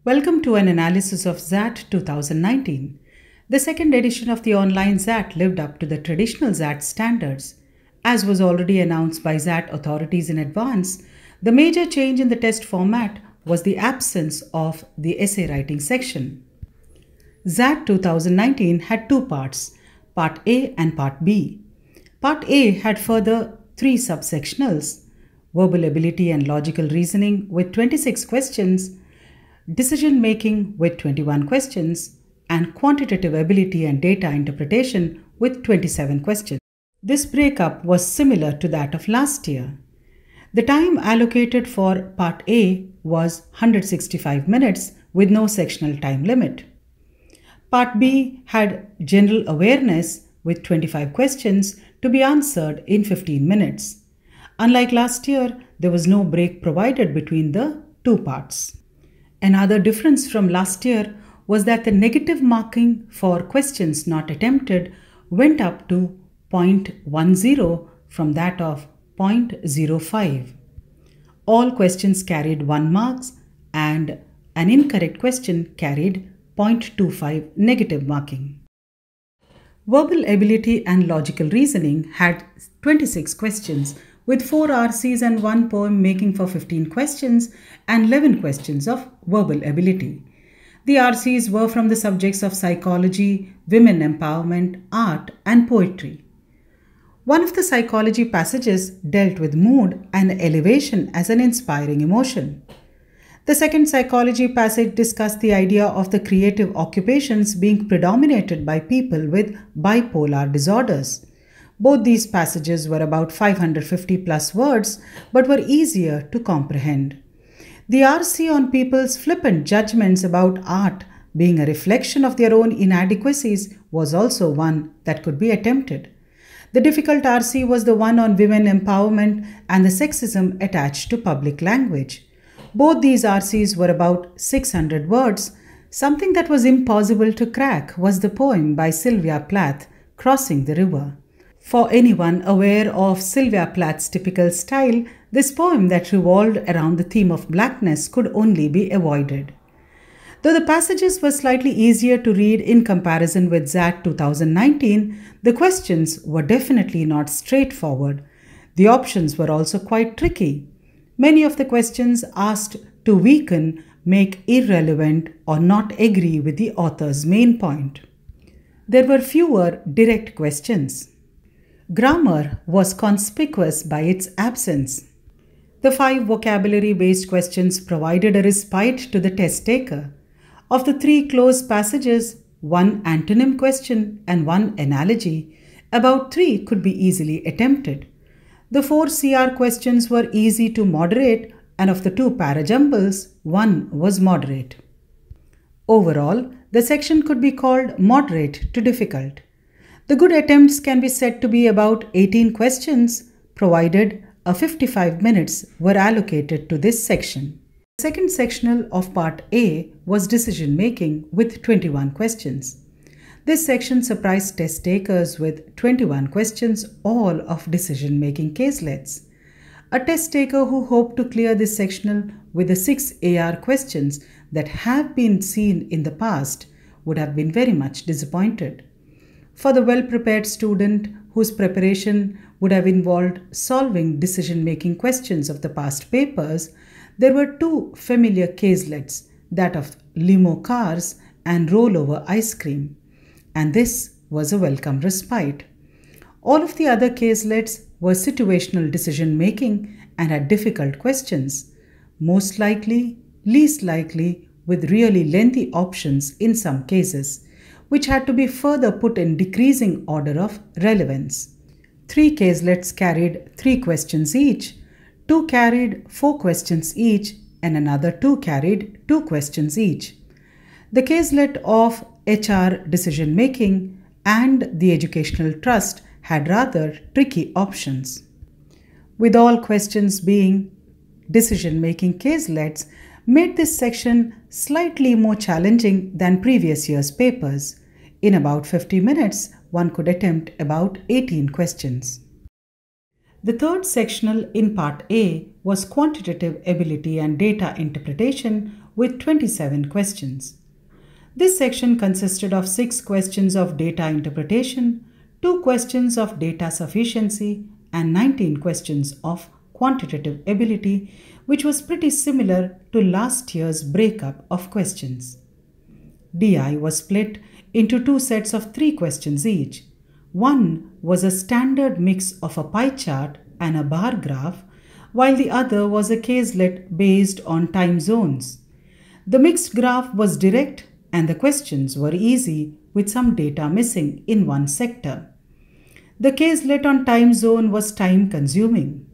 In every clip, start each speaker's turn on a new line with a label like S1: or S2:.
S1: Welcome to an analysis of XAT 2019. The second edition of the online XAT lived up to the traditional XAT standards. As was already announced by XAT authorities in advance, the major change in the test format was the absence of the essay writing section. XAT 2019 had two parts, Part A and Part B. Part A had further three subsectionals: verbal ability and logical reasoning with 26 questions, decision making with 21 questions, and quantitative ability and data interpretation with 27 questions. This breakup was similar to that of last year. The time allocated for Part A was 165 minutes with no sectional time limit. Part B had general awareness with 25 questions to be answered in 15 minutes. Unlike last year, there was no break provided between the two parts. Another difference from last year was that the negative marking for questions not attempted went up to 0.10 from that of 0.05. All questions carried 1 mark and an incorrect question carried 0.25 negative marking. Verbal ability and logical reasoning had 26 questions with 4 RCs and 1 poem, making for 15 questions and 11 questions of verbal ability. The RCs were from the subjects of psychology, women empowerment, art, and poetry. One of the psychology passages dealt with mood and elevation as an inspiring emotion. The second psychology passage discussed the idea of the creative occupations being predominated by people with bipolar disorders. Both these passages were about 550 plus words but were easier to comprehend. The RC on people's flippant judgments about art being a reflection of their own inadequacies was also one that could be attempted. The difficult RC was the one on women empowerment and the sexism attached to public language. Both these RCs were about 600 words. Something that was impossible to crack was the poem by Sylvia Plath, Crossing the River. For anyone aware of Sylvia Plath's typical style, this poem that revolved around the theme of blackness could only be avoided. Though the passages were slightly easier to read in comparison with XAT 2019, the questions were definitely not straightforward. The options were also quite tricky. Many of the questions asked to weaken, make irrelevant, or not agree with the author's main point. There were fewer direct questions. Grammar was conspicuous by its absence. The 5 vocabulary-based questions provided a respite to the test taker. Of the 3 closed passages, 1 antonym question and 1 analogy, about 3 could be easily attempted. The 4 CR questions were easy to moderate, and of the 2 parajumbles, 1 was moderate. Overall, the section could be called moderate to difficult. The good attempts can be said to be about 18 questions, provided a 55 minutes were allocated to this section. The second sectional of Part A was decision making with 21 questions. This section surprised test takers with 21 questions, all of decision making caselets. A test taker who hoped to clear this sectional with the 6 AR questions that have been seen in the past would have been very much disappointed. For the well-prepared student whose preparation would have involved solving decision-making questions of the past papers, there were 2 familiar caselets, that of limo cars and rollover ice cream, and this was a welcome respite. All of the other caselets were situational decision-making and had difficult questions, most likely, least likely, with really lengthy options in some cases, which had to be further put in decreasing order of relevance. 3 caselets carried 3 questions each, 2 carried 4 questions each, and another 2 carried 2 questions each. The caselet of HR decision making and the educational trust had rather tricky options. With all questions being decision making caselets, made this section slightly more challenging than previous year's papers. In about 50 minutes, one could attempt about 18 questions. The third sectional in Part A was quantitative ability and data interpretation with 27 questions. This section consisted of 6 questions of data interpretation, 2 questions of data sufficiency, and 19 questions of quantitative ability, which was pretty similar to last year's breakup of questions. DI was split into 2 sets of 3 questions each. One was a standard mix of a pie chart and a bar graph, while the other was a caselet based on time zones. The mixed graph was direct and the questions were easy with some data missing in one sector. The caselet on time zone was time consuming.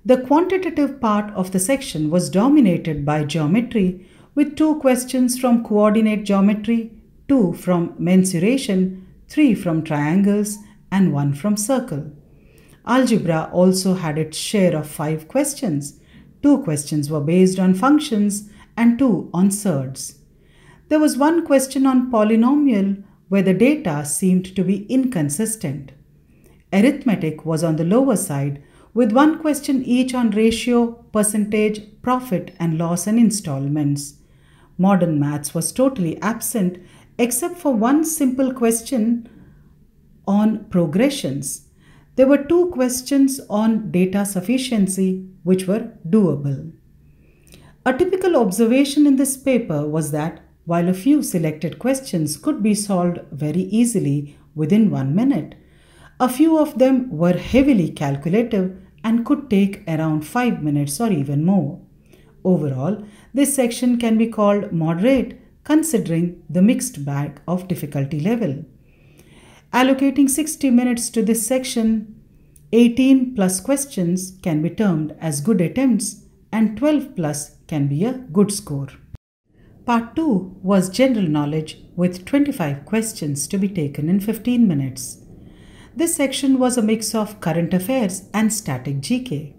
S1: The quantitative part of the section was dominated by geometry with 2 questions from coordinate geometry, 2 from mensuration, 3 from triangles, and 1 from circle. Algebra also had its share of 5 questions. 2 questions were based on functions and 2 on surds. There was 1 question on polynomial where the data seemed to be inconsistent. Arithmetic was on the lower side with 1 question each on ratio, percentage, profit and loss and installments. Modern maths was totally absent except for 1 simple question on progressions. There were 2 questions on data sufficiency which were doable. A typical observation in this paper was that while a few selected questions could be solved very easily within 1 minute, a few of them were heavily calculative and could take around 5 minutes or even more. Overall, this section can be called moderate considering the mixed bag of difficulty level. Allocating 60 minutes to this section, 18 plus questions can be termed as good attempts and 12 plus can be a good score. Part 2 was general knowledge with 25 questions to be taken in 15 minutes. This section was a mix of current affairs and static GK.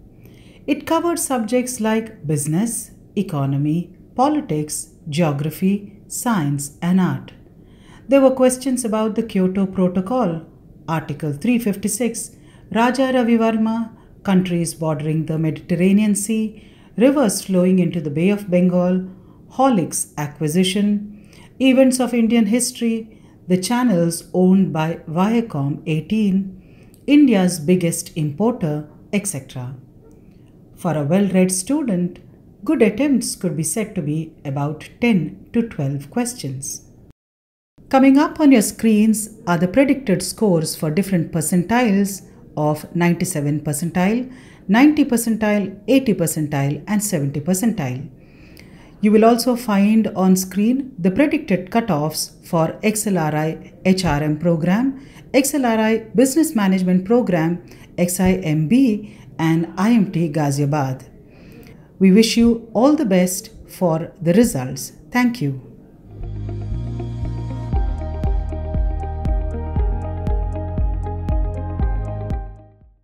S1: It covered subjects like business, economy, politics, geography, science, and art. There were questions about the Kyoto Protocol, Article 356, Raja Ravi Varma, countries bordering the Mediterranean Sea, rivers flowing into the Bay of Bengal, Horlicks acquisition, events of Indian history, the channels owned by Viacom 18, India's biggest importer, etc. For a well-read student, good attempts could be said to be about 10 to 12 questions. Coming up on your screens are the predicted scores for different percentiles of 97 percentile, 90 percentile, 80 percentile, and 70 percentile. You will also find on screen the predicted cutoffs for XLRI HRM program, XLRI Business Management Program, XIMB, and IMT Ghaziabad. We wish you all the best for the results. Thank you.